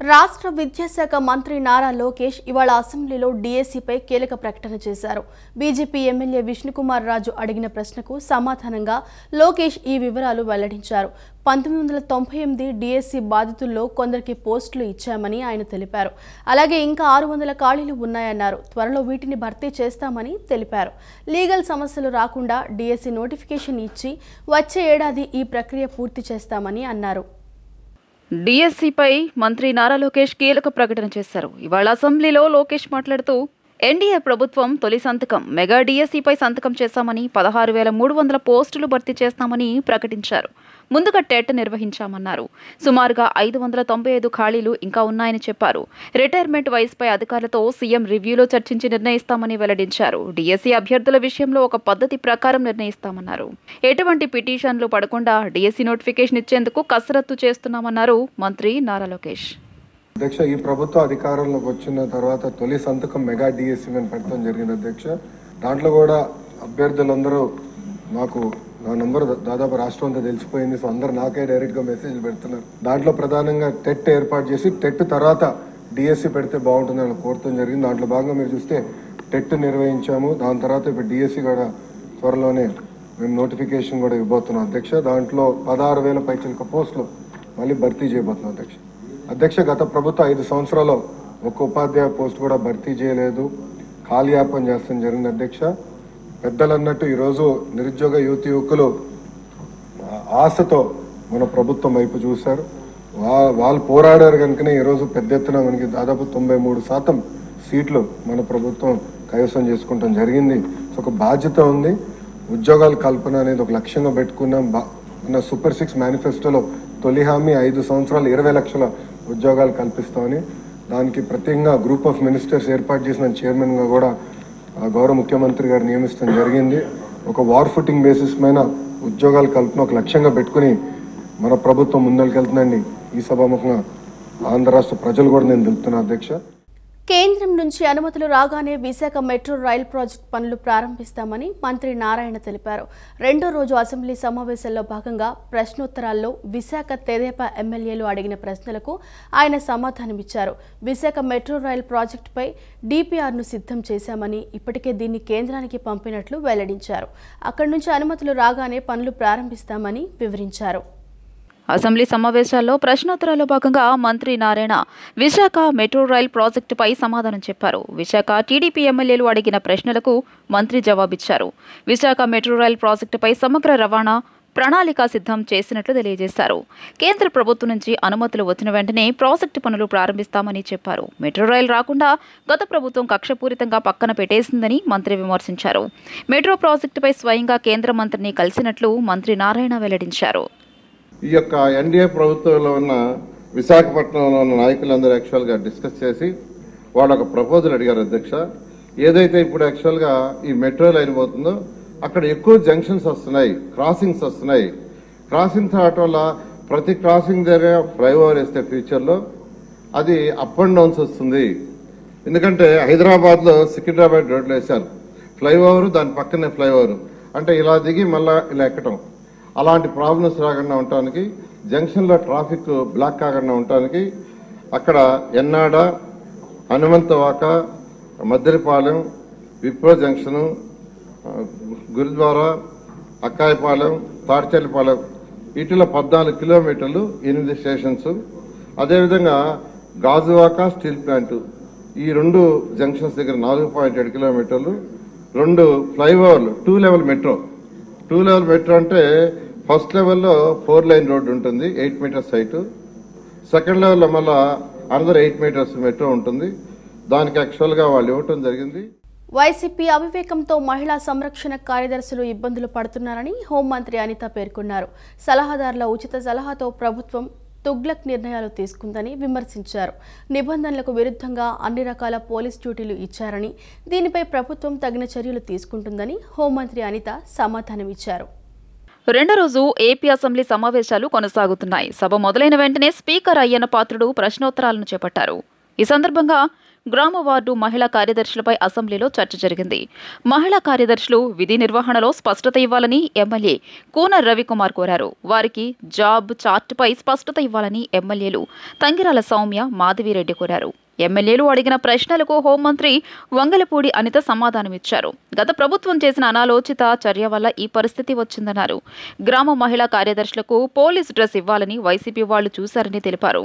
రాష్ట్ర విద్యాశాఖ మంత్రి నారా లోకేష్ ఇవాళ అసెంబ్లీలో డీఎస్సీపై కీలక ప్రకటన చేశారు. బీజేపీ ఎమ్మెల్యే విష్ణుకుమార్ రాజు అడిగిన ప్రశ్నకు సమాధానంగా లోకేష్ ఈ వివరాలు వెల్లడించారు. 1998 డీఎస్సీ బాధితుల్లో కొందరికి పోస్టులు ఇచ్చామని ఆయన తెలిపారు. అలాగే ఇంకా 600 ఖాళీలు ఉన్నాయన్నారు. త్వరలో వీటిని భర్తీ చేస్తామని తెలిపారు. లీగల్ సమస్యలు రాకుండా డీఎస్సీ నోటిఫికేషన్ ఇచ్చి వచ్చే ఏడాది ఈ ప్రక్రియ పూర్తి చేస్తామని అన్నారు. డీఎస్సీపై మంత్రి నారా లోకేష్ కీలక ప్రకటన చేశారు. ఇవాళ అసెంబ్లీలో లోకేష్ మాట్లాడుతూ ఎన్డీఏ ప్రభుత్వం తొలి సంతకం మెగా డీఎస్సీపై సంతకం చేశామని 16,300 పోస్టులు భర్తీ చేస్తామని ప్రకటించారు. ముందుగా టెట్ నిర్వహించామన్నారు. సుమారుగా 595 ఖాళీలు ఇంకా ఉన్నాయని చెప్పారు. రిటైర్మెంట్ వయసుపై అధికారులతో సీఎం రివ్యూలో చర్చించి నిర్ణయిస్తామని వెల్లడించారు. డీఎస్సీ అభ్యర్థుల విషయంలో ఒక పద్ధతి ప్రకారం నిర్ణయిస్తామన్నారు. ఎటువంటి పిటిషన్లు పడకుండా డీఎస్సీ నోటిఫికేషన్ ఇచ్చేందుకు కసరత్తు చేస్తున్నామన్నారు మంత్రి నారా లోకేష్. అధ్యక్ష, ఈ ప్రభుత్వ అధికారంలోకి వచ్చిన తర్వాత తొలి సంతకం మెగా డిఎస్సీ మీద పెట్టడం జరిగింది అధ్యక్ష. దాంట్లో కూడా అభ్యర్థులందరూ నాకు నా నంబర్ దాదాపు రాష్ట్రం అంతా తెలిసిపోయింది. సో అందరు నాకే డైరెక్ట్గా మెసేజ్లు పెడుతున్నారు. దాంట్లో ప్రధానంగా టెట్ ఏర్పాటు చేసి టెట్ తర్వాత డిఎస్సీ పెడితే బాగుంటుందని కోరటం జరిగింది. దాంట్లో భాగంగా మీరు చూస్తే టెట్ నిర్వహించాము. దాని తర్వాత ఇప్పుడు డిఎస్సీ కూడా త్వరలోనే మేము నోటిఫికేషన్ కూడా ఇవ్వబోతున్నాం అధ్యక్ష. దాంట్లో 16,000 పైచిలక పోస్టులు మళ్ళీ భర్తీ చేయబోతున్నాం అధ్యక్ష. గత ప్రభుత్వం 5 సంవత్సరాలు ఒక్క ఉపాధ్యాయ పోస్ట్ కూడా భర్తీ చేయలేదు, కాలయాపన చేస్తాం జరిగింది అధ్యక్ష. పెద్దలు అన్నట్టు ఈరోజు నిరుద్యోగ యువకులు ఆశతో మన ప్రభుత్వం వైపు చూశారు. వాళ్ళు పోరాడారు కనుకనే ఈరోజు పెద్ద ఎత్తున మనకి దాదాపు 93% సీట్లు మన ప్రభుత్వం కైవసం చేసుకుంటాం జరిగింది. ఒక బాధ్యత ఉంది. ఉద్యోగాల కల్పన అనేది ఒక లక్ష్యంగా పెట్టుకున్నాం. మన సూపర్ 6 మేనిఫెస్టోలో తొలి హామీ 5 సంవత్సరాలు 20 లక్షల ఉద్యోగాలు కల్పిస్తామని, దానికి ప్రత్యేకంగా గ్రూప్ ఆఫ్ మినిస్టర్స్ ఏర్పాటు చేసిన చైర్మన్గా కూడా గౌరవ ముఖ్యమంత్రి గారు నియమిస్తాం జరిగింది. ఒక వార్ ఫుటింగ్ బేసిస్ పైన ఉద్యోగాల కల్పన ఒక లక్ష్యంగా పెట్టుకుని మన ప్రభుత్వం ముందరికెళ్తుందండి. ఈ సభాముఖంగా ఆంధ్ర రాష్ట్ర ప్రజలు కూడా నేను తెలుపుతున్నా అధ్యక్ష. కేంద్రం నుంచి అనుమతులు రాగానే విశాఖ మెట్రో రైల్ ప్రాజెక్టు పనులు ప్రారంభిస్తామని మంత్రి నారాయణ తెలిపారు. రెండో రోజు అసెంబ్లీ సమావేశాల్లో భాగంగా ప్రశ్నోత్తరాల్లో విశాఖ తెదేపా ఎమ్మెల్యేలు అడిగిన ప్రశ్నలకు ఆయన సమాధానమిచ్చారు. విశాఖ మెట్రో రైల్ ప్రాజెక్టుపై డిపిఆర్ను సిద్ధం చేశామని, ఇప్పటికే దీన్ని కేంద్రానికి పంపినట్లు వెల్లడించారు. అక్కడి నుంచి అనుమతులు రాగానే పనులు ప్రారంభిస్తామని వివరించారు. అసెంబ్లీ సమావేశాల్లో ప్రశ్నోత్తరాల్లో భాగంగా మంత్రి నారాయణ విశాఖ మెట్రో రైల్ ప్రాజెక్టుపై సమాధానం చెప్పారు. విశాఖ టీడీపీ ఎమ్మెల్యేలు అడిగిన ప్రశ్నలకు మంత్రి జవాబిచ్చారు. విశాఖ మెట్రో రైల్ ప్రాజెక్టుపై సమగ్ర రవాణా ప్రణాళిక సిద్ధం చేసినట్లు తెలియజేశారు. కేంద్ర ప్రభుత్వం నుంచి అనుమతులు వచ్చిన వెంటనే ప్రాజెక్టు పనులు ప్రారంభిస్తామని చెప్పారు. మెట్రో రైలు రాకుండా గత ప్రభుత్వం కక్షపూరితంగా పక్కన పెట్టేసిందని మంత్రి విమర్శించారు. మెట్రో ప్రాజెక్టుపై స్వయంగా కేంద్ర మంత్రిని కలిసినట్లు మంత్రి నారాయణ వెల్లడించారు. ఈ యొక్క ఎన్డీఏ ప్రభుత్వంలో ఉన్న విశాఖపట్నంలో ఉన్న నాయకులందరూ యాక్చువల్గా డిస్కస్ చేసి వాళ్ళు ఒక ప్రపోజల్ అడిగారు అధ్యక్ష. ఏదైతే ఇప్పుడు యాక్చువల్గా ఈ మెట్రో లైన్ పోతుందో అక్కడ ఎక్కువ జంక్షన్స్ వస్తున్నాయి, క్రాసింగ్స్ వస్తున్నాయి. క్రాసింగ్స్ రావటం వల్ల ప్రతి క్రాసింగ్ దగ్గర ఫ్లైఓవర్ వేస్తే ఫ్యూచర్లో అది అప్ అండ్ డౌన్స్ వస్తుంది. ఎందుకంటే హైదరాబాద్లో సికింద్రాబాద్ రోడ్లు వేశారు, ఫ్లైఓవర్ దాని పక్కనే ఫ్లైఓవర్, అంటే ఇలా దిగి మళ్ళా ఇలా ఎక్కటం. అలాంటి ప్రాబ్లమ్స్ రాకుండా ఉండటానికి, జంక్షన్లో ట్రాఫిక్ బ్లాక్ కాకుండా ఉండటానికి అక్కడ ఎన్నాడ, హనుమంతవాక, మద్దెలపాలెం, విప్రో జంక్షను, గురుద్వారా, అక్కాయపాలెం, తాడ్చెల్లిపాలెం వీటిలో 14 కిలోమీటర్లు 8 స్టేషన్స్. అదేవిధంగా గాజువాక స్టీల్ ప్లాంటు ఈ 2 జంక్షన్స్ దగ్గర 4.7 కిలోమీటర్లు, 2 ఫ్లైఓవర్లు, 2 లెవెల్ మెట్రో. 2 లెవెల్ మెట్రో అంటే ఫస్ట్ లెవెల్లో 4 లైన్ రోడ్డు ఉంటుంది, 8 మీటర్స్ హైట్. సెకండ్ లెవెల్లో మళ్ళా అనదర్ 8 మీటర్స్ మెట్రో ఉంటుంది. దానికి యాక్చువల్గా వాళ్ళు ఇవ్వటం జరిగింది. వైసీపీ అవివేకంతో మహిళా సంరక్షణ కార్యదర్శులు ఇబ్బందులు పడుతున్నారని హోంమంత్రి అనిత పేర్కొన్నారు. సలహాదారుల ఉచిత సలహాతో ప్రభుత్వం తుగ్లక్ నిర్ణయాలు తీసుకుందని విమర్శించారు. నిబంధనలకు విరుద్ధంగా అన్ని రకాల పోలీస్ డ్యూటీలు ఇచ్చారని, దీనిపై ప్రభుత్వం తగిన చర్యలు తీసుకుంటుందని హోంమంత్రి అనిత సమాధానమిచ్చారు. రెండో రోజు ఏపీ అసెంబ్లీ సమావేశాలు కొనసాగుతున్నాయి. సభ మొదలైన వెంటనే స్పీకర్ అయ్యన్న పాత్రుడు ప్రశ్నోత్తరాలను చేపట్టారు. ఈ సందర్భంగా గ్రామ వార్డు మహిళా కార్యదర్శులపై అసెంబ్లీలో చర్చ జరిగింది. మహిళా కార్యదర్శులు విధి నిర్వహణలో స్పష్టత ఇవ్వాలని ఎమ్మెల్యే కూన రవికుమార్ కోరారు. వారికి జాబ్ చార్ట్పై స్పష్టత ఇవ్వాలని ఎమ్మెల్యేలు తంగిరాల సౌమ్య, మాధవిరెడ్డి కోరారు. ఎమ్మెల్యేలు అడిగిన ప్రశ్నలకు హోంమంత్రి వంగలపూడి అనిత సమాధానమిచ్చారు. గత ప్రభుత్వం చేసిన అనాలోచిత చర్య వల్ల ఈ పరిస్థితి వచ్చిందన్నారు. గ్రామ మహిళా కార్యదర్శులకు పోలీస్ డ్రెస్ ఇవ్వాలని వైసీపీ వాళ్లు చూశారని తెలిపారు.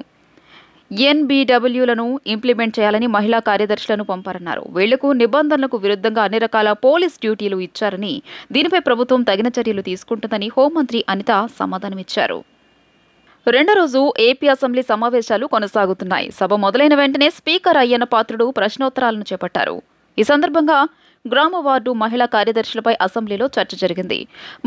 NBWలను ఇంప్లిమెంట్ చేయాలని మహిళా కార్యదర్శులను పంపారన్నారు. వీళ్లకు నిబంధనలకు విరుద్ధంగా అన్ని రకాల పోలీస్ డ్యూటీలు ఇచ్చారని, దీనిపై ప్రభుత్వం తగిన చర్యలు తీసుకుంటుందని హోంమంత్రి అనిత సమాధానమిచ్చారు. రెండో రోజు ఏపీ అసెంబ్లీ సమావేశాలు కొనసాగుతున్నాయి. సభ మొదలైన వెంటనే స్పీకర్ అయ్యన్న పాత్రుడు ప్రశ్నోత్తరాలను చేపట్టారు. ఈ సందర్భంగా గ్రామ వార్డు మహిళా కార్యదర్శులపై అసెంబ్లీలో చర్చ జరిగింది.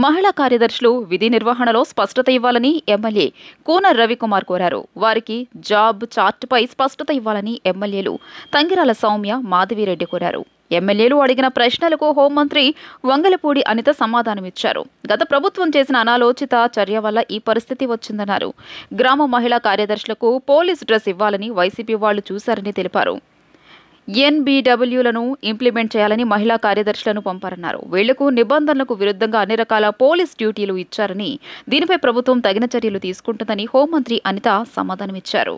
మహిళా కార్యదర్శులు విధి నిర్వహణలో స్పష్టత ఇవ్వాలని ఎమ్మెల్యే కూన రవికుమార్ కోరారు. వారికి జాబ్ చార్ట్పై స్పష్టత ఇవ్వాలని ఎమ్మెల్యేలు తంగిరాల సౌమ్య, మాధవిరెడ్డి కోరారు. ఎమ్మెల్యేలు అడిగిన ప్రశ్నలకు హోంమంత్రి వంగలపూడి అనిత సమాధానమిచ్చారు. గత ప్రభుత్వం చేసిన అనాలోచిత చర్య వల్ల ఈ పరిస్థితి వచ్చిందన్నారు. గ్రామ మహిళా కార్యదర్శులకు పోలీస్ డ్రెస్ ఇవ్వాలని వైసీపీ వాళ్లు చూశారని తెలిపారు. NBWలను ఇంప్లిమెంట్ చేయాలని మహిళా కార్యదర్శులను పంపారన్నారు. వీళ్లకు నిబంధనలకు విరుద్ధంగా అన్ని రకాల పోలీస్ డ్యూటీలు ఇచ్చారని, దీనిపై ప్రభుత్వం తగిన చర్యలు తీసుకుంటుందని హోంమంత్రి అనిత సమాధానమిచ్చారు.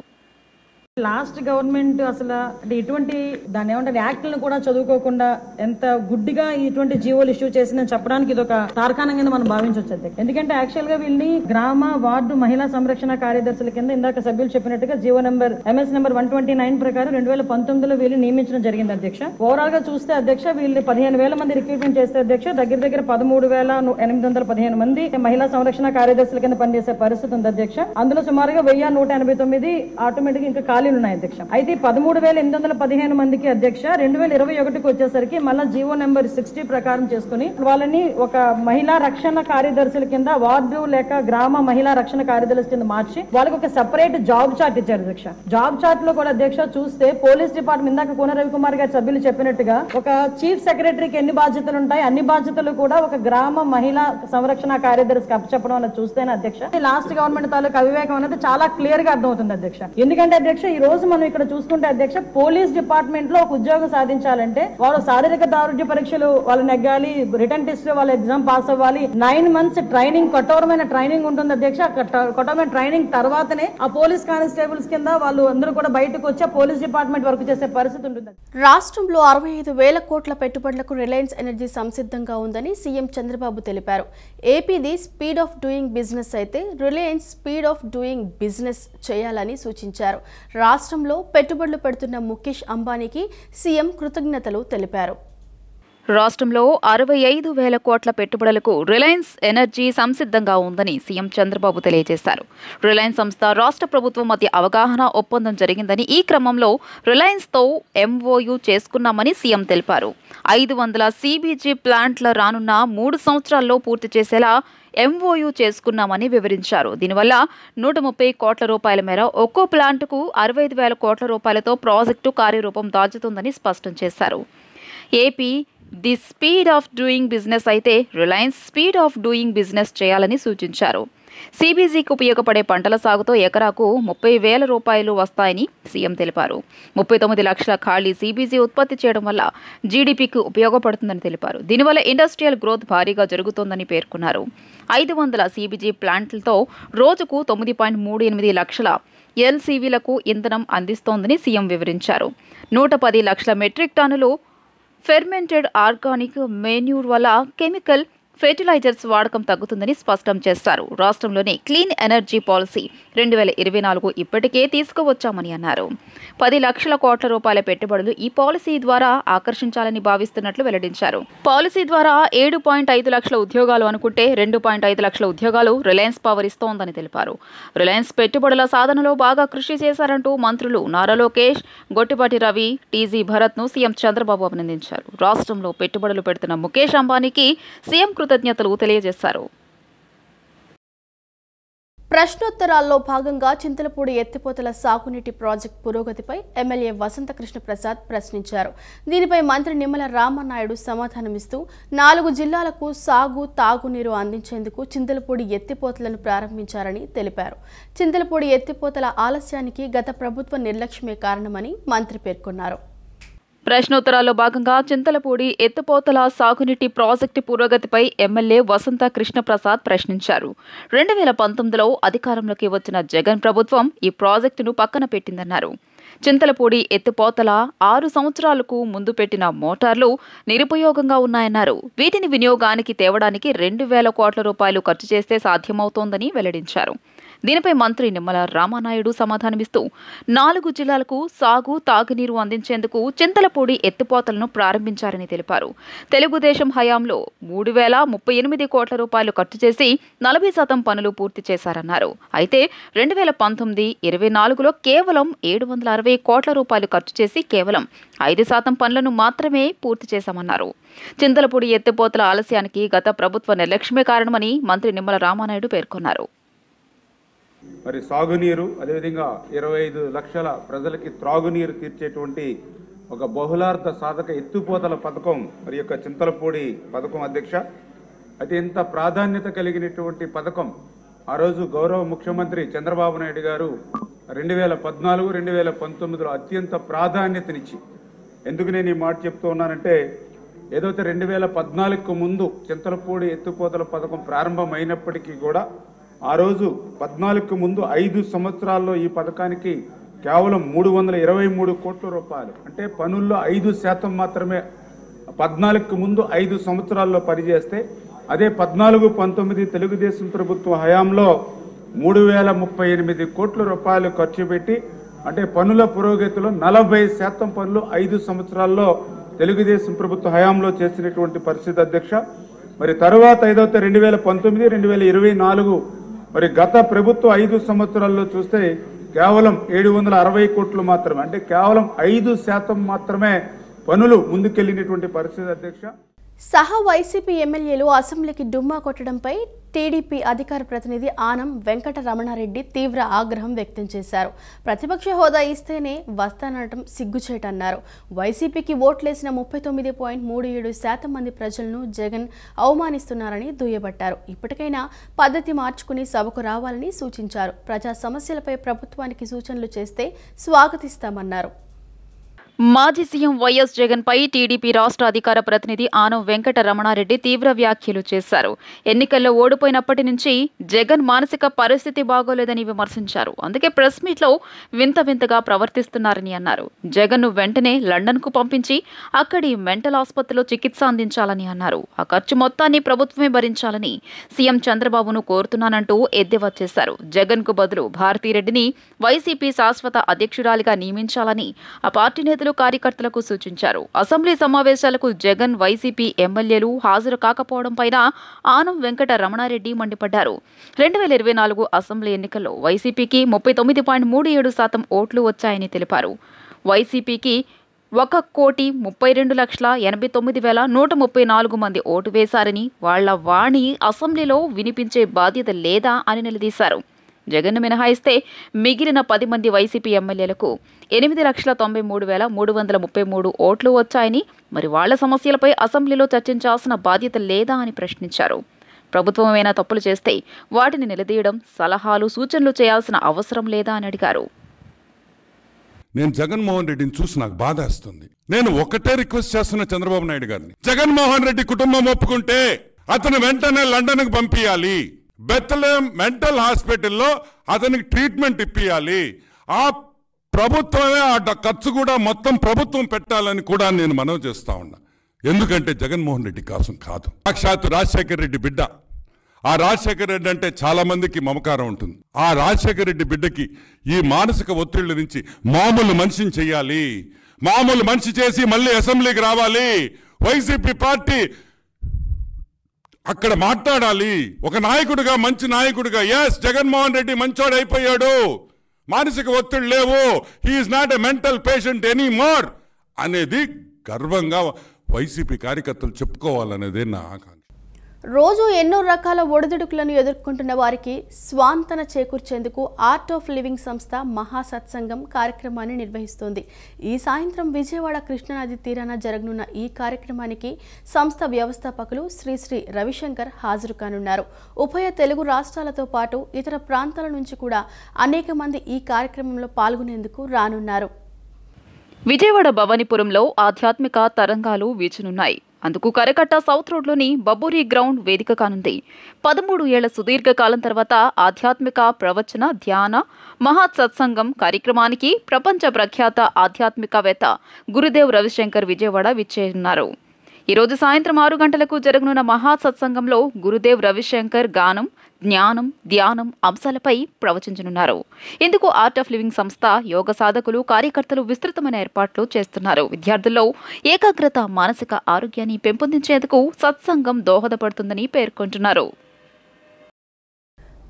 లాస్ట్ గవర్నమెంట్ అసలు ఇటువంటి దాన్ని ఏమంటారు యాక్ట్లను కూడా చదువుకోకుండా ఎంత గుడ్డిగా ఇటువంటి జీవోలు ఇష్యూ చేసిందని చెప్పడానికి ఇది ఒక తార్కాణంగా మనం భావించవచ్చు. ఎందుకంటే యాక్చువల్ గా వీళ్ళని గ్రామ వార్డు మహిళా సంరక్షణ కార్యదర్శుల కింద ఇందాక సభ్యులు చెప్పినట్టుగా జీవో నెంబర్ MS నెంబర్ 129 ప్రకారం 2019లో వీళ్ళు నియమించడం జరిగింది అధ్యక్ష. ఓవరాల్ గా చూస్తే అధ్యక్ష వీళ్ళు 15,000 మంది రిక్రూట్మెంట్ చేస్తే అధ్యక్ష దగ్గర 13,815 మంది మహిళా సంరక్షణ కార్యదర్శుల కింద పనిచేసే పరిస్థితి ఉంది అధ్యక్ష. అందులో సుమారుగా 1,189 ఆటోమేటిక్ ఇంకా ఖాళీ ఉన్నాయి అధ్యక్ష. అయితే 13,815 మందికి అధ్యక్ష 2021కి వచ్చేసరికి మళ్ళా జీవో నెంబర్ 60 ప్రకారం చేసుకుని వాళ్ళని ఒక మహిళా రక్షణ కార్యదర్శుల కింద వార్డు లేక గ్రామ మహిళా రక్షణ కార్యదర్శుల కింద మార్చి వాళ్ళకి ఒక సెపరేట్ జాబ్ చార్ట్ ఇచ్చారు అధ్యక్ష. జాబ్ చార్ట్ లో కూడా అధ్యక్ష చూస్తే పోలీస్ డిపార్ట్మెంట్ ఇందాక కూన రవికుమార్ గారి సభ్యులు చెప్పినట్టుగా ఒక చీఫ్ సెక్రటరీకి ఎన్ని బాధ్యతలు ఉంటాయి అన్ని బాధ్యతలు కూడా ఒక గ్రామ మహిళా సంరక్షణ కార్యదర్శికి అప్పచెప్పడం అనేది చూస్తేనే అధ్యక్ష లాస్ట్ గవర్నమెంట్ తాలూకు అవివేకం అనేది చాలా క్లియర్ గా అర్థమవుతుంది అధ్యక్ష. ఎందుకంటే అధ్యక్ష ఈ రోజు మనం ఇక్కడ చూసుకుంటే అధ్యక్ష పోలీస్ డిపార్ట్మెంట్ లో ఒక ఉద్యోగం సాధించాలంటే వాళ్ళు శారీరక దారుఢ్య పరీక్షలు వాళ్ళు నెగ్గాలి, రిటర్న్ టెస్ట్ వాళ్ళ ఎగ్జామ్ పాస్ అవ్వాలి, 9 months ట్రైనింగ్ కఠోరమైన ట్రైనింగ్ ఉంటుంది అధ్యక్ష. కఠోరమైన ట్రైనింగ్ తర్వాతనే ఆ పోలీస్ కానిస్టేబుల్స్ కింద వాళ్ళు అందరూ కూడా బయటకు వచ్చి పోలీస్ డిపార్ట్మెంట్ వర్క్ చేసే పరిస్థితి ఉంటుంది. రాష్ట్రంలో 65,000 కోట్ల పెట్టుబడులకు రిలయన్స్ ఎనర్జీ సంసిద్ధంగా ఉందని సీఎం చంద్రబాబు తెలిపారు. ఏపీది స్పీడ్ ఆఫ్ డూయింగ్ బిజినెస్ అయితే Reliance speed of doing business చేయాలని సూచించారు. రాష్ట్రంలో పెట్టుబడులు పెడుతున్న ముఖేష్ అంబానీకి సీఎం కృతజ్ఞతలు తెలిపారు. రాష్ట్రంలో 65,000 కోట్ల పెట్టుబడులకు రిలయన్స్ ఎనర్జీ సంసిద్ధంగా ఉందని సీఎం చంద్రబాబు తెలియజేశారు. రిలయన్స్ సంస్థ రాష్ట్ర ప్రభుత్వం మధ్య అవగాహన ఒప్పందం జరిగిందని, ఈ క్రమంలో రిలయన్స్తో MOU చేసుకున్నామని సీఎం తెలిపారు. 500 CBG ప్లాంట్ల రానున్న 3 సంవత్సరాల్లో పూర్తి చేసేలా MOU చేసుకున్నామని వివరించారు. దీనివల్ల 130 కోట్ల రూపాయల మేర ఒక్కో ప్లాంటుకు 65,000 కోట్ల రూపాయలతో ప్రాజెక్టు కార్యరూపం దాల్చుతుందని స్పష్టం చేశారు. AP the speed of doing business అయితే Reliance speed of doing business చేయాలని సూచించారు. CBGకి ఉపయోగపడే పంటల సాగుతో ఎకరాకు 30,000 రూపాయలు వస్తాయని సీఎం తెలిపారు. 39 లక్షల ఖాళీ CBG ఉత్పత్తి చేయడం వల్ల GDPకి ఉపయోగపడుతుందని తెలిపారు. దీనివల్ల ఇండస్ట్రియల్ గ్రోత్ భారీగా జరుగుతోందని పేర్కొన్నారు. 500 CBG ప్లాంట్లతో రోజుకు 9.38 లక్షల LCVలకు ఇంధనం అందిస్తోందని సీఎం వివరించారు. 110 లక్షల మెట్రిక్ టన్నులు ఫెర్మెంటెడ్ ఆర్గానిక్ మెన్యూర్ వల్ల కెమికల్ ఫెర్టిలైజర్స్ వాడకం తగ్గుతుందని స్పష్టం చేశారు. రాష్ట్రంలోని క్లీన్ ఎనర్జీ పాలసీ 2024 ఇప్పటికే తీసుకువచ్చామని అన్నారు. 10 లక్షల కోట్ల రూపాయల పెట్టుబడులు ఈ పాలసీ ద్వారా ఆకర్షించాలని భావిస్తున్నట్లు వెల్లడించారు. పాలసీ ద్వారా 7.5 లక్షల ఉద్యోగాలు అనుకుంటే 2.5 లక్షల ఉద్యోగాలు రిలయన్స్ పవర్ ఇస్తోందని తెలిపారు. రిలయన్స్ పెట్టుబడుల సాధనలో బాగా కృషి చేశారంటూ మంత్రులు నారా లోకేష్, గొట్టిపాటి రవి, TG భరత్ను సీఎం చంద్రబాబు అభినందించారు. రాష్ట్రంలో పెట్టుబడులు పెడుతున్న ముఖేష్ అంబానీకి సీఎం కృతజ్ఞతలు తెలియజేశారు. ప్రశ్నోత్తరాల్లో భాగంగా చింతలపూడి ఎత్తిపోతల సాగునీటి ప్రాజెక్టు పురోగతిపై ఎమ్మెల్యే వసంతకృష్ణ ప్రసాద్ ప్రశ్నించారు. దీనిపై మంత్రి నిమ్మల రామనాయుడు సమాధానమిస్తూ 4 జిల్లాలకు సాగు, తాగునీరు అందించేందుకు చింతలపూడి ఎత్తిపోతలను ప్రారంభించారని తెలిపారు. చింతలపూడి ఎత్తిపోతల ఆలస్యానికి గత ప్రభుత్వ నిర్లక్ష్యమే కారణమని మంత్రి పేర్కొన్నారు. ప్రశ్నోత్తరాల్లో భాగంగా చింతలపూడి ఎత్తిపోతల సాగునీటి ప్రాజెక్టు పురోగతిపై ఎమ్మెల్యే వసంత కృష్ణప్రసాద్ ప్రశ్నించారు. 2019లో అధికారంలోకి వచ్చిన జగన్ ప్రభుత్వం ఈ ప్రాజెక్టును పక్కన పెట్టిందన్నారు. చింతలపూడి ఎత్తిపోతల 6 సంవత్సరాలకు ముందు పెట్టిన మోటార్లు నిరుపయోగంగా ఉన్నాయన్నారు. వీటిని వినియోగానికి తేవడానికి 2,000 కోట్ల రూపాయలు ఖర్చు చేస్తే సాధ్యమవుతోందని వెల్లడించారు. దీనిపై మంత్రి నిమ్మల రామానాయుడు సమాధానమిస్తూ 4 జిల్లాలకు సాగు, తాగునీరు అందించేందుకు చింతలపూడి ఎత్తిపోతలను ప్రారంభించారని తెలిపారు. తెలుగుదేశం హయాంలో 3,038 కోట్ల రూపాయలు ఖర్చు చేసి 40% పనులు పూర్తి చేశారన్నారు. అయితే 2019-24లో కేవలం 760 కోట్ల రూపాయలు ఖర్చు చేసి కేవలం 5% పనులను మాత్రమే పూర్తి చేశామన్నారు. చింతలపూడి ఎత్తిపోతల ఆలస్యానికి గత ప్రభుత్వ నిర్లక్ష్యమే కారణమని మంత్రి నిమ్మల రామానాయుడు పేర్కొన్నారు. మరి సాగునీరు, అదేవిధంగా 25 లక్షల ప్రజలకి త్రాగునీరు తీర్చేటువంటి ఒక బహుళార్థ సాధక ఎత్తిపోతల పథకం మరి యొక్క చింతలపూడి పథకం అధ్యక్ష. అది ఎంత ప్రాధాన్యత కలిగినటువంటి పథకం. ఆ రోజు గౌరవ ముఖ్యమంత్రి చంద్రబాబు నాయుడు గారు 2014-2019లో అత్యంత ప్రాధాన్యతనిచ్చి, ఎందుకు నేను ఈ మాట చెప్తూ ఉన్నానంటే, ఏదైతే 2014కు ముందు చింతలపూడి ఎత్తిపోతల పథకం ప్రారంభమైనప్పటికీ కూడా ఆ రోజు 14కు ముందు 5 సంవత్సరాల్లో ఈ పథకానికి కేవలం 323 కోట్ల రూపాయలు, అంటే పనుల్లో 5% మాత్రమే 14కు ముందు 5 సంవత్సరాల్లో పనిచేస్తే, అదే 14-19 తెలుగుదేశం ప్రభుత్వ హయాంలో 3,038 కోట్ల రూపాయలు ఖర్చు పెట్టి, అంటే పనుల పురోగతిలో 40% పనులు 5 సంవత్సరాల్లో తెలుగుదేశం ప్రభుత్వ హయాంలో చేసినటువంటి పరిస్థితి అధ్యక్ష. మరి తర్వాత ఏదైతే 2019-2024 మరి గత ప్రభుత్వ 5 సంవత్సరాల్లో చూస్తే కేవలం 760 కోట్లు మాత్రమే, అంటే కేవలం 5% మాత్రమే పనులు ముందుకెళ్లినటువంటి పరిస్థితి అధ్యక్ష. వైసీపీ ఎమ్మెల్యేలు అసెంబ్లీకి డుమ్మా కొట్టడంపై టీడీపీ అధికార ప్రతినిధి ఆనం వెంకట రమణారెడ్డి తీవ్ర ఆగ్రహం వ్యక్తం చేశారు. ప్రతిపక్ష హోదా ఇస్తేనే వస్తానటం సిగ్గుచేటన్నారు. వైసీపీకి ఓట్లేసిన 39.37% మంది ప్రజలను జగన్ అవమానిస్తున్నారని దుయ్యబట్టారు. ఇప్పటికైనా పద్ధతి మార్చుకుని సభకు రావాలని సూచించారు. ప్రజా సమస్యలపై ప్రభుత్వానికి సూచనలు చేస్తే స్వాగతిస్తామన్నారు. మాజీ సీఎం వైఎస్ జగన్ పై టీడీపీ రాష్ట్ర అధికార ప్రతినిధి ఆనం వెంకట రమణారెడ్డి తీవ్ర వ్యాఖ్యలు చేశారు. ఎన్నికల్లో ఓడిపోయినప్పటి నుంచి జగన్ మానసిక పరిస్థితి బాగోలేదని విమర్శించారు. అందుకే ప్రెస్ మీట్లో వింతగా ప్రవర్తిస్తున్నారని అన్నారు. జగన్ ను వెంటనే లండన్ కు పంపించి అక్కడి మెంటల్ ఆసుపత్రిలో చికిత్స అందించాలని అన్నారు. ఆ ఖర్చు మొత్తాన్ని ప్రభుత్వమే భరించాలని సీఎం చంద్రబాబును కోరుతున్నానంటూ ఎద్దేవా చేశారు. జగన్ కు బదులు భారతీరెడ్డిని వైసీపీ శాశ్వత అధ్యక్షురాలిగా నియమించాలని ఆ పార్టీ నేతలు కార్యకర్తలకు సూచించారు. అసెంబ్లీ సమావేశాలకు జగన్, వైసీపీ ఎమ్మెల్యేలు హాజరు కాకపోవడంపై ఆనం వెంకట రమణారెడ్డి మండిపడ్డారు. 2024 అసెంబ్లీ ఎన్నికల్లో వైసీపీకి 39.37% ఓట్లు వచ్చాయని తెలిపారు. వైసీపీకి 1,32,89,134 మంది ఓటు వేశారని, వాళ్ల వాణి అసెంబ్లీలో వినిపించే బాధ్యత లేదా అని నిలదీశారు. జగన్ను మినహాయిస్తే మిగిలిన 10 మంది వైసీపీ ఎమ్మెల్యేలకు 8,93,333 ఓట్లు వచ్చాయని, మరి వాళ్ల సమస్యలపై అసెంబ్లీలో చర్చించాల్సిన బాధ్యత లేదా అని ప్రశ్నించారు. ప్రభుత్వం ఏమైనా తప్పులు చేస్తే వాటిని నిలదీయడం, సలహాలు, సూచనలు చేయాల్సిన అవసరం లేదా అని అడిగారు. నేను జగన్మోహన్ రెడ్డిని చూసి నాకు బాధేస్తుంది. నేను ఒకటే రిక్వెస్ట్ చేస్తున్నా చంద్రబాబు నాయుడు గారిని, జగన్మోహన్ రెడ్డి కుటుంబం ఒప్పుకుంటే అతను వెంటనే లండన్కి పంపించాలి. బెత్లెహేమ్ మెంటల్ హాస్పిటల్లో అతనికి ట్రీట్మెంట్ ఇప్పియాలి. ఆ ప్రభుత్వమే ఆ ఖర్చు కూడా మొత్తం ప్రభుత్వం పెట్టాలని కూడా నేను మనవి చేస్తా ఉన్నా. ఎందుకంటే జగన్మోహన్ రెడ్డి కోసం కాదు, సాక్షాత్తు రాజశేఖర రెడ్డి బిడ్డ. ఆ రాజశేఖర రెడ్డి అంటే చాలా మందికి మమకారం ఉంటుంది. ఆ రాజశేఖర రెడ్డి బిడ్డకి ఈ మానసిక ఒత్తిళ్ల నుంచి మామూలు మనిషిని చెయ్యాలి. మామూలు మనిషి చేసి మళ్ళీ అసెంబ్లీకి రావాలి. వైసీపీ పార్టీ అక్కడ మాట్లాడాలి. ఒక నాయకుడిగా, మంచి నాయకుడిగా, ఎస్ జగన్మోహన్ రెడ్డి మంచోడు అయిపోయాడు, మానసిక ఒత్తిడి లేవు, he's not a mental patient any more అనేది గర్వంగా వైసీపీ కార్యకర్తలు చెప్పుకోవాలనేదే నా ఆకాంక్ష. రోజు ఎన్నో రకాల ఒడిదుడుకులను ఎదుర్కొంటున్న వారికి స్వాంతన చేకూర్చేందుకు ఆర్ట్ ఆఫ్ లివింగ్ సంస్థ మహాసత్సంగం కార్యక్రమాన్ని నిర్వహిస్తోంది. ఈ సాయంత్రం విజయవాడ కృష్ణానది తీరాన జరగనున్న ఈ కార్యక్రమానికి సంస్థ వ్యవస్థాపకులు శ్రీ రవిశంకర్ హాజరు కానున్నారు. ఉభయ తెలుగు రాష్ట్రాలతో పాటు ఇతర ప్రాంతాల నుంచి కూడా అనేక మంది ఈ కార్యక్రమంలో పాల్గొనేందుకు రానున్నారు. విజయవాడ భవానీపురంలో ఆధ్యాత్మిక తరంగాలు వీచనున్నాయి. అందుకు కరకట్ట సౌత్ రోడ్లోని బబ్బూరి గ్రౌండ్ వేదిక కానుంది. 13 ఏళ్ల సుదీర్ఘ కాలం తర్వాత ఆధ్యాత్మిక ప్రవచన ధ్యాన మహాసత్సంగం కార్యక్రమానికి ప్రపంచ ప్రఖ్యాత ఆధ్యాత్మికవేత్త గురుదేవ్ రవిశంకర్ విజయవాడ విచ్చేయనున్నారు. ఈరోజు సాయంత్రం 6 గంటలకు జరగనున్న మహాసత్సంగంలో గురుదేవ్ రవిశంకర్ గానం, జ్ఞానం, ధ్యానం అంశాలపై ప్రవచించనున్నారు. ఇందుకు ఆర్ట్ ఆఫ్ లివింగ్ సంస్థ, యోగ సాధకులు, కార్యకర్తలు విస్తృతమైన ఏర్పాట్లు చేస్తున్నారు. విద్యార్థుల్లో ఏకాగ్రత, మానసిక ఆరోగ్యాన్ని పెంపొందించేందుకు సత్సంగం దోహదపడుతుందని పేర్కొంటున్నారు.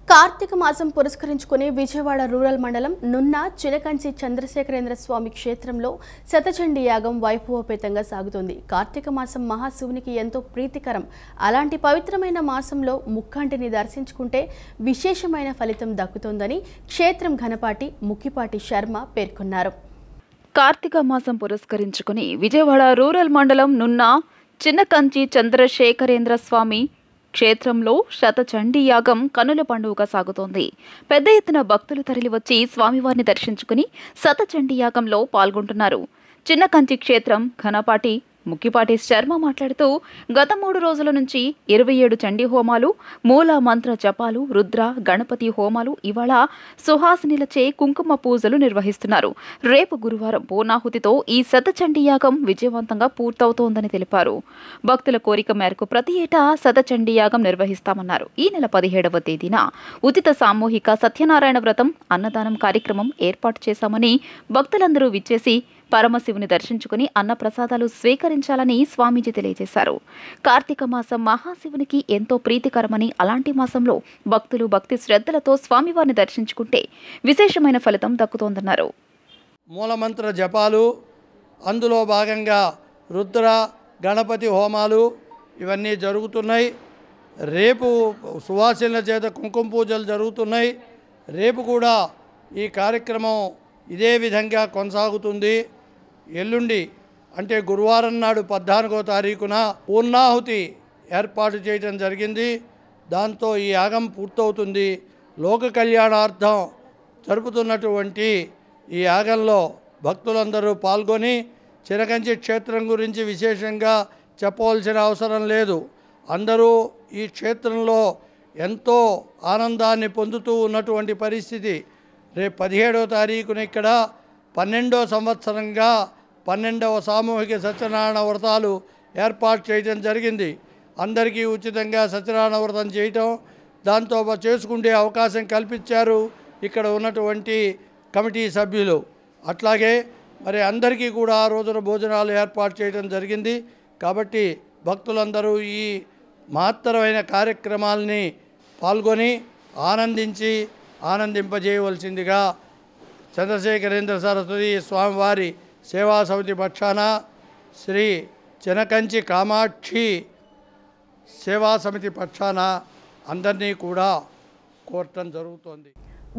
కార్తీక మాసం పురస్కరించుకుని విజయవాడ రూరల్ మండలం నున్న చినకంచి చంద్రశేఖరేంద్ర స్వామి క్షేత్రంలో శతచండీ యాగం వైభవోపేతంగా సాగుతోంది. కార్తీక మాసం మహాశివునికి ఎంతో ప్రీతికరం. అలాంటి పవిత్రమైన మాసంలో ముక్కంటిని దర్శించుకుంటే విశేషమైన ఫలితం దక్కుతోందని క్షేత్రం ఘనపాటి ముక్కిపాటి శర్మ పేర్కొన్నారు. కార్తీక మాసం పురస్కరించుకుని విజయవాడ రూరల్ మండలం నున్న చిన్నకంచి చంద్రశేఖరేంద్ర స్వామి క్షేత్రంలో శతచండీ యాగం కనుల పండుగగా సాగుతోంది. పెద్ద ఎత్తున భక్తులు తరలివచ్చి స్వామివారిని దర్శించుకుని శతచండీ యాగంలో పాల్గొంటున్నారు. చిన్నకంచి క్షేత్రం ఘనపాటి ముక్కిపాటి శర్మ మాట్లాడుతూ గత 3 రోజుల నుంచి 27 చండీ హోమాలు, మూల మంత్ర జపాలు, రుద్ర, గణపతి హోమాలు, ఇవాళ సుహాసినిలచే కుంకుమ పూజలు నిర్వహిస్తున్నారు. రేపు గురువారం పూర్ణాహుతితో ఈ శతచండీ యాగం విజయవంతంగా పూర్తవుతోందని తెలిపారు. భక్తుల కోరిక మేరకు ప్రతి ఏటా శతచండీ యాగం నిర్వహిస్తామన్నారు. ఈ నెల 17వ తేదీన ఉచిత సామూహిక సత్యనారాయణ వ్రతం, అన్నదానం కార్యక్రమం ఏర్పాటు చేశామని, భక్తులందరూ విచ్చేసి పరమశివుని దర్శించుకుని అన్నప్రసాదాలు స్వీకరించాలని స్వామీజీ తెలియజేశారు. కార్తీక మాసం మహాశివునికి ఎంతో ప్రీతికరమని, అలాంటి మాసంలో భక్తులు భక్తి శ్రద్ధలతో స్వామివారిని దర్శించుకుంటే విశేషమైన ఫలితం దక్కుతోందన్నారు. మూలమంత్ర జపాలు, అందులో భాగంగా రుద్ర, గణపతి హోమాలు ఇవన్నీ జరుగుతున్నాయి. రేపు సువాసినుల చేత కుంకుమ పూజలు జరుగుతున్నాయి. రేపు కూడా ఈ కార్యక్రమం ఇదే విధంగా కొనసాగుతుంది. ఎల్లుండి అంటే గురువారం నాడు 14వ తారీఖున పూర్ణాహుతి ఏర్పాటు చేయడం జరిగింది. దాంతో ఈ యాగం పూర్తవుతుంది. లోక కళ్యాణార్థం జరుపుతున్నటువంటి ఈ యాగంలో భక్తులందరూ పాల్గొని చినకంచి క్షేత్రం గురించి విశేషంగా చెప్పవలసిన అవసరం లేదు. అందరూ ఈ క్షేత్రంలో ఎంతో ఆనందాన్ని పొందుతూ ఉన్నటువంటి పరిస్థితి. రేపు 17వ తారీఖున ఇక్కడ 12వ సంవత్సరంగా 12వ సామూహిక సత్యనారాయణ వ్రతాలు ఏర్పాటు చేయడం జరిగింది. అందరికీ ఉచితంగా సత్యనారాయణ వ్రతం చేయటం, దాంతో చేసుకుంటే అవకాశం కల్పించారు ఇక్కడ ఉన్నటువంటి కమిటీ సభ్యులు. అట్లాగే మరి అందరికీ కూడా ఆ రోజున భోజనాలు ఏర్పాటు చేయడం జరిగింది. కాబట్టి భక్తులందరూ ఈ మహత్తరమైన కార్యక్రమాల్ని పాల్గొని ఆనందింపజేయవలసిందిగా చంద్రశేఖరేంద్ర సరస్వతి స్వామివారి సేవా సమితి పక్షాన శ్రీ చినకంచి కామాక్షి సేవా సమితి పక్షాన అందరినీ కూడా కోరటం జరుగుతోంది.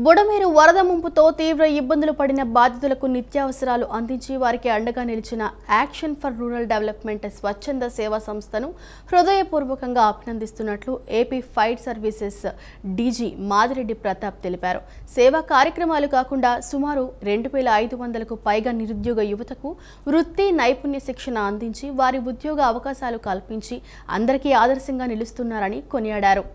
బుడమేరు వరద ముంపుతో తీవ్ర ఇబ్బందులు పడిన బాధితులకు నిత్యావసరాలు అందించి వారికి అండగా నిలిచిన యాక్షన్ ఫర్ రూరల్ డెవలప్మెంట్ స్వచ్ఛంద సేవా సంస్థను హృదయపూర్వకంగా అభినందిస్తున్నట్లు AP fire services DG Madireddy Pratap తెలిపారు. సేవా కార్యక్రమాలు కాకుండా సుమారు 2500కు పైగా నిరుద్యోగ యువతకు వృత్తి నైపుణ్య శిక్షణ అందించి వారి ఉద్యోగ అవకాశాలు కల్పించి అందరికీ ఆదర్శంగా నిలుస్తున్నారని కొనియాడారు.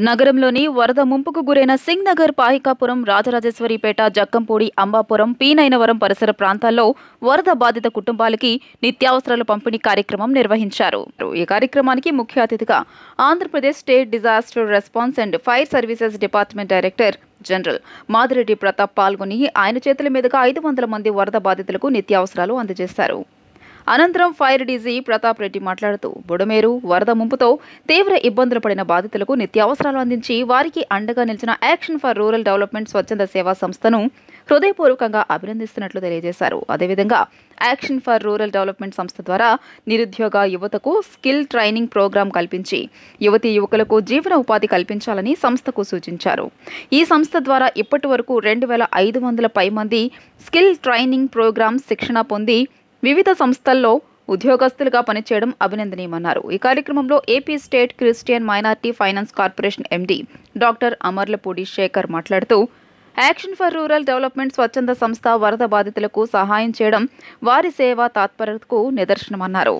నగరంలోని వరద ముంపుకు గురైన సింగ్ నగర్, పాహికాపురం, రాజరాజేశ్వరిపేట, జక్కంపూడి, అంబాపురం, పీనైనవరం పరిసర ప్రాంతాల్లో వరద బాధిత కుటుంబాలకి నిత్యావసరాల పంపిణీ కార్యక్రమం నిర్వహించారు. ఈ కార్యక్రమానికి ముఖ్య అతిథిగా Andhra Pradesh state disaster response and fire services department director general Madireddy Pratap పాల్గొని ఆయన చేతుల మీదుగా 500 మంది వరద బాధితులకు నిత్యావసరాలు అందజేశారు. అనంతరం ఫైర్ డీజీ ప్రతాప్ రెడ్డి మాట్లాడుతూ బుడమేరు వరద ముంపుతో తీవ్ర ఇబ్బందులు పడిన బాధితులకు నిత్యావసరాలు అందించి వారికి అండగా నిలిచిన యాక్షన్ ఫర్ రూరల్ డెవలప్మెంట్ స్వచ్ఛంద సేవా సంస్థను హృదయపూర్వకంగా అభినందిస్తున్నట్లు తెలియజేశారు. అదేవిధంగా యాక్షన్ ఫర్ రూరల్ డెవలప్మెంట్ సంస్థ ద్వారా నిరుద్యోగ యువతకు స్కిల్ ట్రైనింగ్ ప్రోగ్రాం కల్పించి యువతీ యువకులకు జీవన ఉపాధి కల్పించాలని సంస్థకు సూచించారు. ఈ సంస్థ ద్వారా ఇప్పటి వరకు 2500 పై మంది స్కిల్ ట్రైనింగ్ ప్రోగ్రాం శిక్షణ పొంది వివిధ సంస్థల్లో ఉద్యోగస్తులుగా పనిచేయడం అభినందనీయమన్నారు. ఈ కార్యక్రమంలో AP state Christian minority finance corporation MD doctor Amarlapudi Shekhar మాట్లాడుతూ యాక్షన్ ఫర్ రూరల్ డెవలప్మెంట్ స్వచ్ఛంద సంస్థ వరద బాధితులకు సహాయం చేయడం వారి సేవా తాత్పర్యతకు నిదర్శనమన్నారు.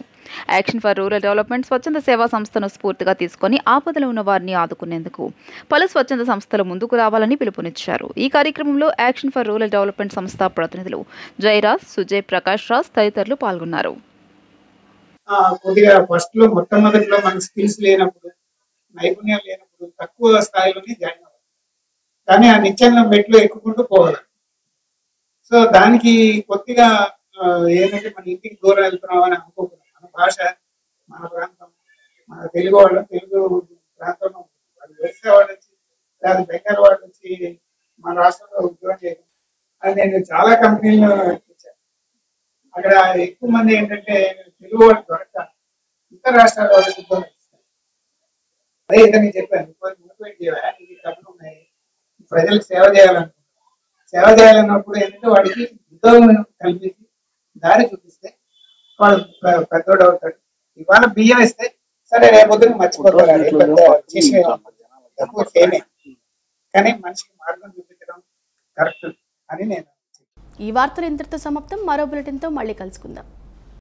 యాక్షన్ ఫర్ రూరల్ డెవలప్మెంట్ స్వచ్ఛంద సేవా సంస్థను స్ఫూర్తిగా తీసుకుని ఆపదలో ఉన్న వారిని ఆదుకునేందుకు పలు స్వచ్ఛంద సంస్థలు ముందుకు రావాలని పిలుపునిచ్చారు. ఈ కార్యక్రమంలో యాక్షన్ ఫర్ రూరల్ డెవలప్మెంట్ సంస్థ ప్రతినిధులు జయరాజ్, సుజయ్ ప్రకాష్ రాజ్ తదితరులు పాల్గొన్నారు. కొద్దిగా ఫస్ట్ లో మొట్టమొదటిలో మన స్కిల్స్ లేనప్పుడు, నైపుణ్యం లేనప్పుడు తక్కువ స్థాయిలోనే జాయిన్ అవ్వాలి. కానీ ఆ నిచ్చెన మెట్లు ఎక్కుకుంటూ పోవాలి. సో దానికి కొద్దిగా ఏంటంటే మన ఇంటికి దూరం వెళ్తున్నాం అని అనుకోకూడదు. మన భాష, మన ప్రాంతం, మన తెలుగు వాళ్ళు తెలుగు ప్రాంతంలో వాళ్ళు వ్యవసాయ వాళ్ళు వచ్చి లేదా బెంగాల్ వాళ్ళు వచ్చి మన రాష్ట్రంలో ఉద్యోగం చేయడం అది నేను చాలా కంపెనీల్లో ఇచ్చాను. అక్కడ ఎక్కువ మంది ఏంటంటే తెలుగు వాళ్ళు దొరక ఇతర రాష్ట్రాల వాళ్ళకి ఉద్యోగం ఇస్తారు. అదే ఇదని చెప్పాను, మోటివేట్ చేయాలి, ఇది డబ్బులు ఉన్నాయి, ప్రజలకు సేవ చేయాలనుకుంటున్నాను. సేవ చేయాలన్నప్పుడు ఏంటంటే వాడికి ఉద్యోగం కల్పించి దారి చూపిస్తే వాడు పెద్దోడు అవుతాడు. ఇవాళ బియ్యం ఇస్తే సరే రేపొద్దున మర్చిపోతాడు, తక్కువ చేయలే, కానీ మనిషికి మార్గం చూపించడం కరెక్ట్ అని నేను. ఈ వార్తలు ఇంతటితో సమాప్తం. మరో బులెటిన్తో మళ్ళీ కలుసుకుందాం.